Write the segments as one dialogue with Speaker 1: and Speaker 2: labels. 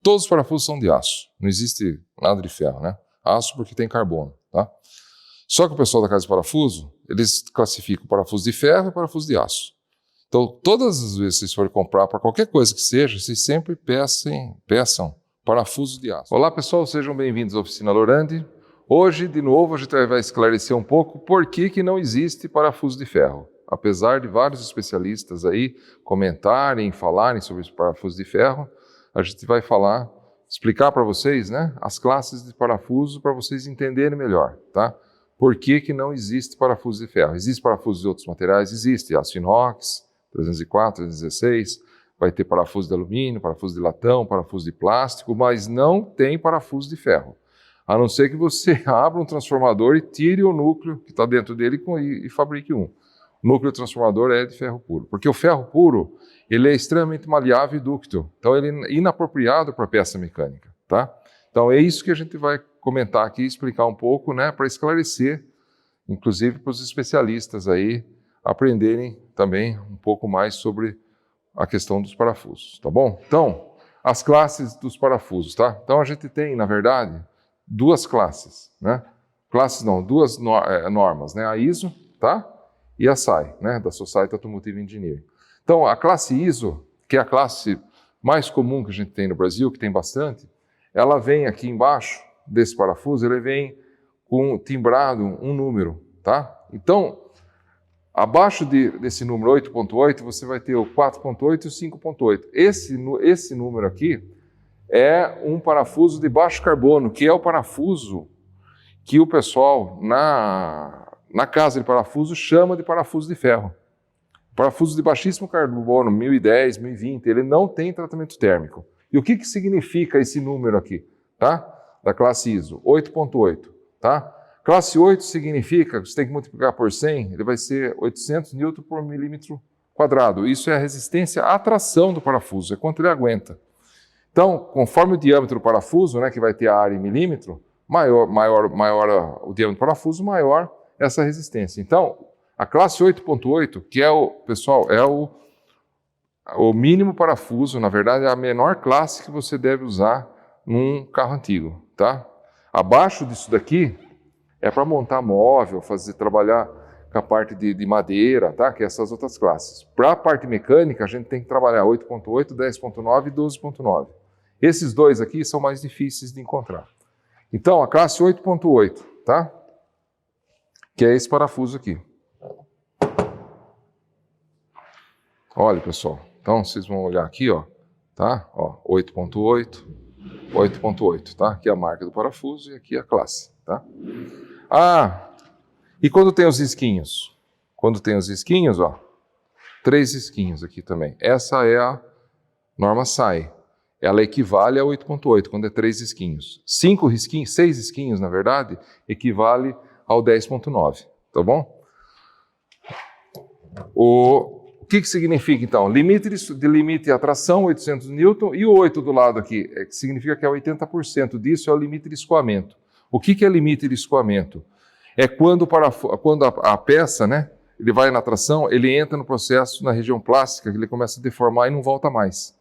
Speaker 1: Todos os parafusos são de aço, não existe nada de ferro, né? Aço porque tem carbono, tá? Só que o pessoal da casa de parafuso, eles classificam parafuso de ferro e parafuso de aço. Então, todas as vezes que vocês forem comprar para qualquer coisa que seja, vocês sempre peçam parafusos de aço. Olá pessoal, sejam bem-vindos à Oficina Lorandi. Hoje, de novo, a gente vai esclarecer um pouco por que não existe parafuso de ferro. Apesar de vários especialistas aí comentarem, falarem sobre os parafusos de ferro, a gente vai explicar para vocês, né, as classes de parafuso para vocês entenderem melhor, tá? Por que não existe parafuso de ferro? Existe parafuso de outros materiais? Existe, aço inox, 304, 316, vai ter parafuso de alumínio, parafuso de latão, parafuso de plástico, mas não tem parafuso de ferro. A não ser que você abra um transformador e tire o núcleo que está dentro dele e fabrique um. O núcleo transformador é de ferro puro, porque o ferro puro ele é extremamente maleável e dúctil, então ele é inapropriado para peça mecânica, tá? Então é isso que a gente vai comentar aqui, explicar um pouco, né, para esclarecer, inclusive para os especialistas aí aprenderem também um pouco mais sobre a questão dos parafusos, tá bom? Então, as classes dos parafusos, tá? Então a gente tem, na verdade, duas classes, né? Duas normas, né? A ISO, tá? E a SAE, né? Da Society Automotive Engineering. Então, a classe ISO, que é a classe mais comum que a gente tem no Brasil, que tem bastante, ela vem aqui embaixo desse parafuso, ele vem com timbrado um número, tá? Então, abaixo desse número 8.8, você vai ter o 4.8 e o 5.8. Esse número aqui é um parafuso de baixo carbono, que é o parafuso que o pessoal na casa de parafuso chama de parafuso de ferro. Parafuso de baixíssimo carbono, 1010, 1020, ele não tem tratamento térmico. E o que significa esse número aqui, tá? Da classe ISO, 8.8, tá? Classe 8 significa, você tem que multiplicar por 100, ele vai ser 800 Nm por milímetro quadrado. Isso é a resistência à tração do parafuso, é quanto ele aguenta. Então, conforme o diâmetro do parafuso, né, que vai ter a área em milímetro, maior o diâmetro do parafuso, maior essa resistência. Então, a classe 8.8, que é o mínimo parafuso, na verdade, é a menor classe que você deve usar num carro antigo, tá? Abaixo disso daqui é para montar móvel, trabalhar com a parte de madeira, tá? Que é essas outras classes. Para a parte mecânica, a gente tem que trabalhar 8.8, 10.9 e 12.9. Esses dois aqui são mais difíceis de encontrar. Então, a classe 8.8, tá? Que é esse parafuso aqui. Olha, pessoal. Então, vocês vão olhar aqui, ó, tá? Ó, 8.8, 8.8, tá? Aqui é a marca do parafuso e aqui a classe, tá? Ah, e quando tem os risquinhos? Quando tem os risquinhos, ó, 3 risquinhos aqui também. Essa é a norma SAE. Ela equivale a 8.8, quando é 3 risquinhos. 6 risquinhos, na verdade, equivale ao 10.9, tá bom? O que significa, então? Limite de atração, 800 Newton, e o 8 do lado aqui, que significa que é 80% disso é o limite de escoamento. O que é limite de escoamento? É quando a peça, né, ele vai na tração, ele entra no processo na região plástica, que ele começa a deformar e não volta mais.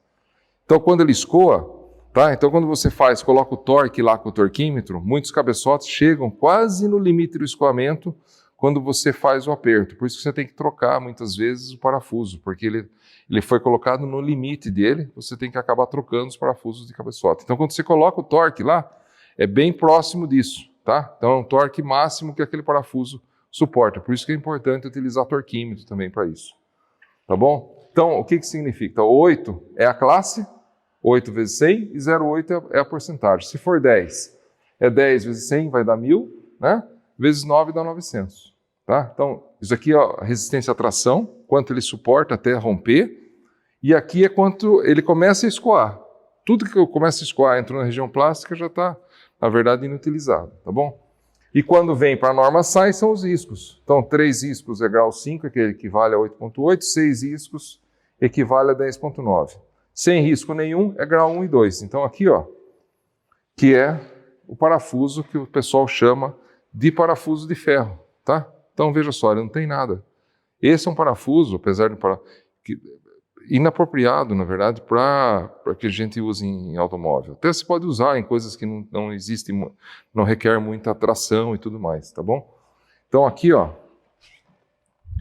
Speaker 1: Então, quando ele escoa, tá? Então, quando você coloca o torque lá com o torquímetro, muitos cabeçotes chegam quase no limite do escoamento quando você faz o aperto. Por isso que você tem que trocar, muitas vezes, o parafuso, porque ele foi colocado no limite dele, você tem que acabar trocando os parafusos de cabeçote. Então, quando você coloca o torque lá, é bem próximo disso, tá? Então, é um torque máximo que aquele parafuso suporta. Por isso que é importante utilizar torquímetro também para isso. Tá bom? Então, o que significa? Então, 8 é a classe, 8 vezes 100, e 0,8 é a porcentagem. Se for 10, é 10 vezes 100, vai dar 1.000, né? Vezes 9 dá 900, tá? Então, isso aqui é a resistência à tração, quanto ele suporta até romper, e aqui é quanto ele começa a escoar. Tudo que começa a escoar, entra na região plástica, já está, na verdade, inutilizado, tá bom? E quando vem para a norma SAE, são os riscos. Então, 3 riscos é grau 5, que equivale a 8.8, 6 riscos equivale a 10.9. Sem risco nenhum é grau 1 e 2. Então, aqui, ó, que é o parafuso que o pessoal chama de parafuso de ferro, tá? Então, veja só, ele não tem nada. Esse é um parafuso, apesar de inapropriado, na verdade, para que a gente use em automóvel. Até se pode usar em coisas que não existem, não requer muita tração e tudo mais, tá bom? Então aqui, ó,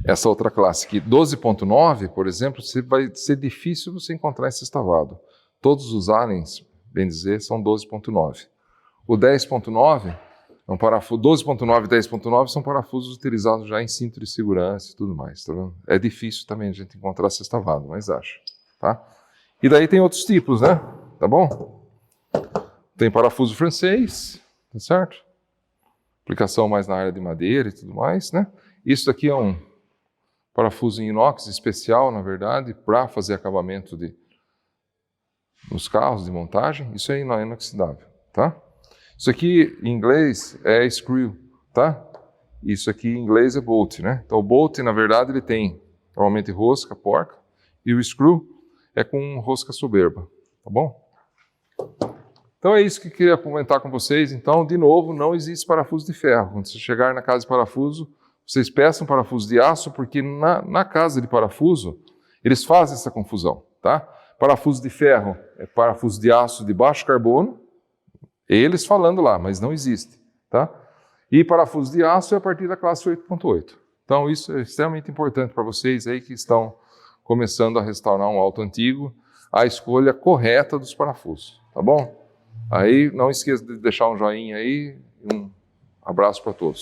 Speaker 1: essa outra classe aqui, 12.9, por exemplo, vai ser difícil você encontrar em sextavado. Todos os aliens, bem dizer, são 12.9. O 10.9, é um parafuso, 12.9 e 10.9 são parafusos utilizados já em cinto de segurança e tudo mais, tá vendo? É difícil também a gente encontrar sextavado, mas acha, tá? E daí tem outros tipos, né? Tá bom? Tem parafuso francês, tá certo? Aplicação mais na área de madeira e tudo mais, né? Isso daqui é um parafuso em inox especial, na verdade, para fazer acabamento nos carros de montagem. Isso aí não é inoxidável, tá? Isso aqui em inglês é screw, tá? Isso aqui em inglês é bolt, né? Então o bolt, na verdade, ele tem normalmente rosca, porca, e o screw é com rosca soberba, tá bom? Então é isso que eu queria comentar com vocês. Então, de novo, não existe parafuso de ferro. Quando você chegar na casa de parafuso, vocês peçam parafuso de aço, porque na casa de parafuso, eles fazem essa confusão, tá? Parafuso de ferro é parafuso de aço de baixo carbono, eles falando lá, mas não existe, tá? E parafuso de aço é a partir da classe 8.8. Então isso é extremamente importante para vocês aí que estão começando a restaurar um auto antigo, a escolha correta dos parafusos, tá bom? Aí não esqueça de deixar um joinha aí e um abraço para todos.